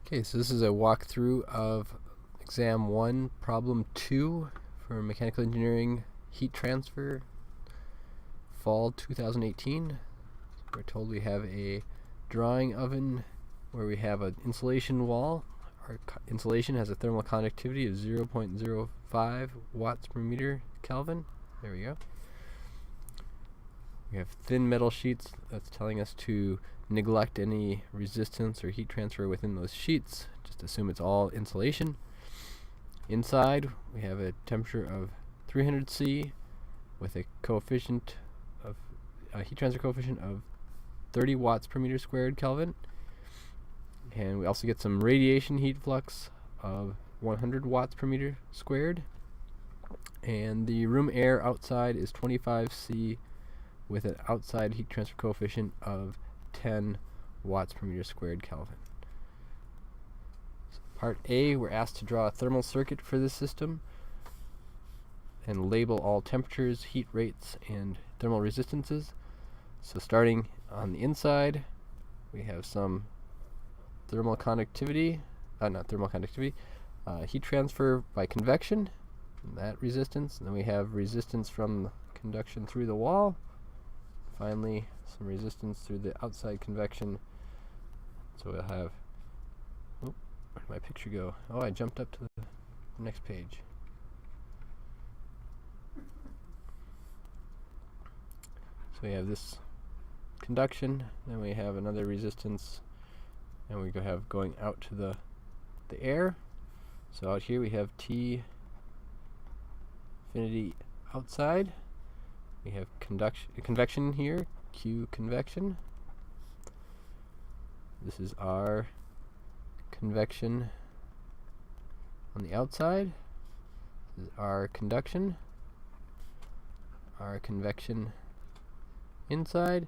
Okay, so this is a walkthrough of exam 1, problem 2 for mechanical engineering heat transfer, fall 2018. We're told we have a drawing oven where we have an insulation wall. Our insulation has a thermal conductivity of 0.05 watts per meter Kelvin. There we go. We have thin metal sheets. That's telling us to neglect any resistance or heat transfer within those sheets. Just assume it's all insulation. Inside, we have a temperature of 300 C with a coefficient of heat transfer coefficient of 30 watts per meter squared Kelvin. And we also get some radiation heat flux of 100 watts per meter squared. And the room air outside is 25 C with an outside heat transfer coefficient of 10 watts per meter squared Kelvin. So part A, we're asked to draw a thermal circuit for this system and label all temperatures, heat rates, and thermal resistances. So starting on the inside, we have some thermal conductivity, heat transfer by convection, and that resistance. And then we have resistance from conduction through the wall. Finally, some resistance through the outside convection. So we'll have, where did my picture go? Oh, I jumped up to the next page. So we have this conduction, then we have another resistance, and we have going out to the air. So out here we have T infinity outside. We have convection here, Q convection. This is R convection on the outside. This is R conduction. R convection inside.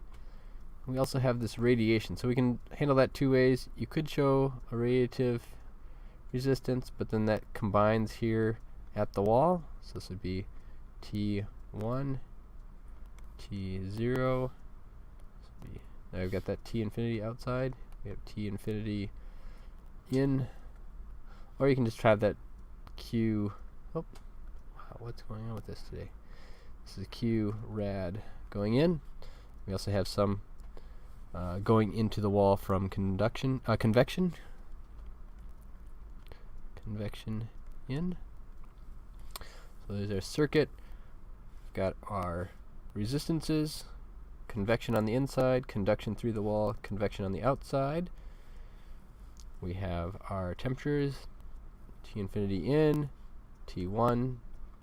We also have this radiation, so we can handle that two ways. You could show a radiative resistance, but then that combines here at the wall. So this would be T1, T0. Now we've got that T infinity outside. We have T infinity in. Or you can just have that Q. Oh, wow, what's going on with this today? This is Q rad going in. We also have some going into the wall from convection. Convection in. So there's our circuit. We've got our resistances, convection on the inside, conduction through the wall, convection on the outside. We have our temperatures, T infinity in, T1,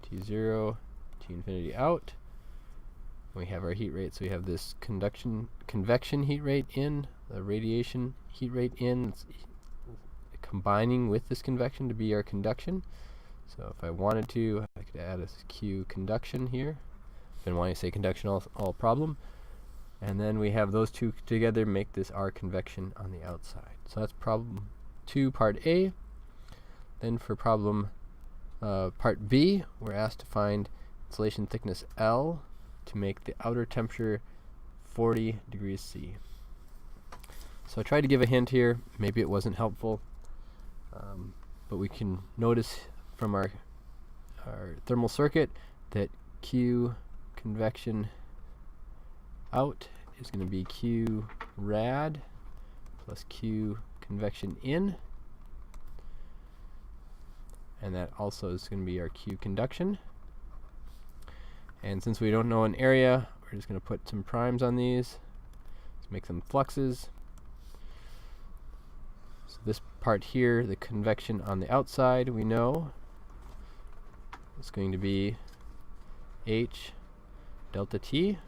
T0, T infinity out. We have our heat rate, so we have this convection heat rate in, the radiation heat rate in, it's combining with this convection to be our conduction. So if I wanted to, I could add a Q conduction here. Been wanting to say conduction all problem. And then we have those two together make this R convection on the outside. So that's problem 2, part A. Then for problem part B, we're asked to find insulation thickness L to make the outer temperature 40 degrees C. So I tried to give a hint here. Maybe it wasn't helpful. But we can notice from our thermal circuit that Q convection out is going to be Q rad plus Q convection in, and that also is going to be our Q conduction. And since we don't know an area, we're just going to put some primes on these to make them fluxes. So this part here, the convection on the outside, we know it's going to be H delta T.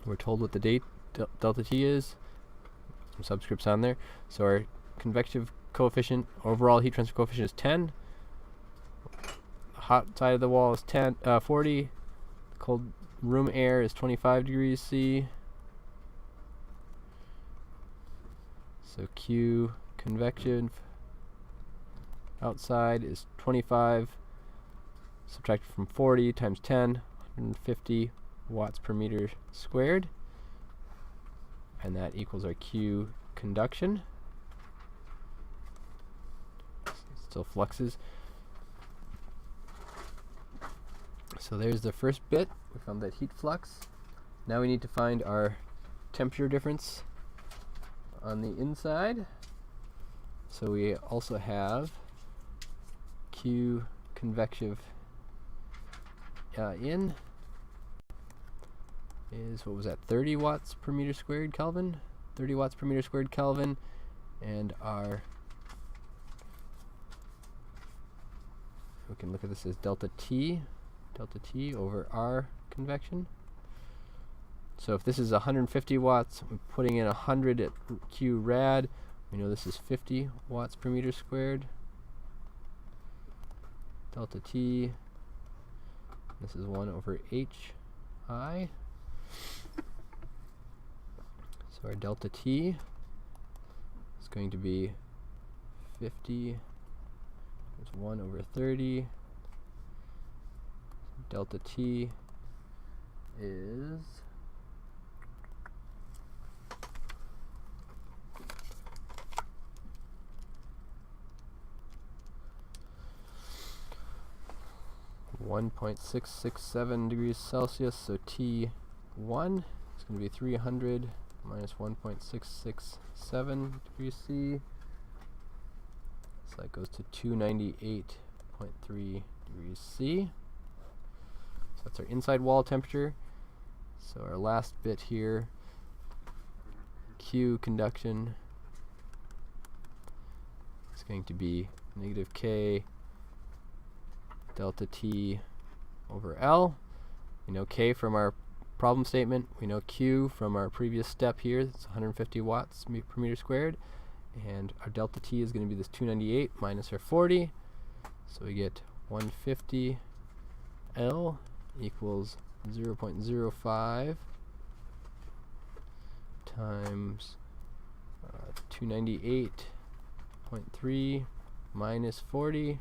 We're told what the delta T is. Some subscripts on there. So our convective coefficient, overall heat transfer coefficient is 10. The hot side of the wall is 40. The cold room air is 25 degrees C. So Q convection outside is 25. Subtracted from 40 times 10, 150 watts per meter squared. And that equals our Q conduction. still fluxes. So there's the first bit. We found that heat flux. Now we need to find our temperature difference on the inside. So we also have Q convective in is, what was that, 30 watts per meter squared Kelvin? 30 watts per meter squared Kelvin. And our, we can look at this as delta T over R convection. So if this is 150 watts, we're putting in 100 at Q rad. We know this is 50 watts per meter squared. Delta T, this is 1 over HI. So our delta T is going to be 50, there's 1 over 30. Delta T is 1.667 degrees Celsius, so T1 is going to be 300 minus 1.667 degrees C. So that goes to 298.3 degrees C. So that's our inside wall temperature. So our last bit here, Q conduction, is going to be negative K delta T over L. We know K from our problem statement. We know Q from our previous step here. It's 150 watts per meter squared. And our delta T is going to be this 298 minus our 40. So we get 150 L equals 0.05 times 298.3 minus 40.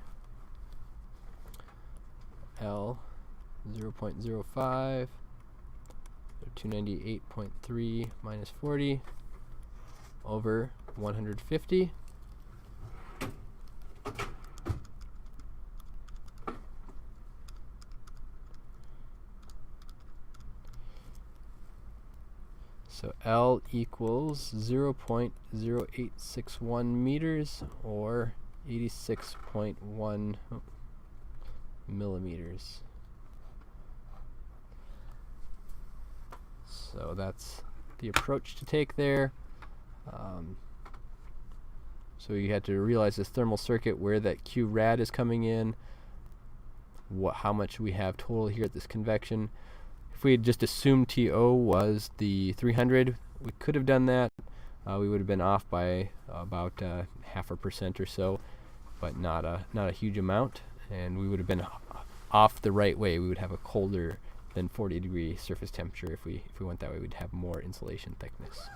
L 0.05, 298.3 minus 40 over 150. So L equals 0.0861 meters, or 86.1 millimeters. So that's the approach to take there. So you had to realize this thermal circuit, where that Q rad is coming in, how much we have total here at this convection. If we had just assumed TO was the 300, we could have done that. We would have been off by about 0.5% or so, but not a huge amount, and we would have been off the right way. We would have a colder than 40 degree surface temperature. If we went that way, we'd have more insulation thickness.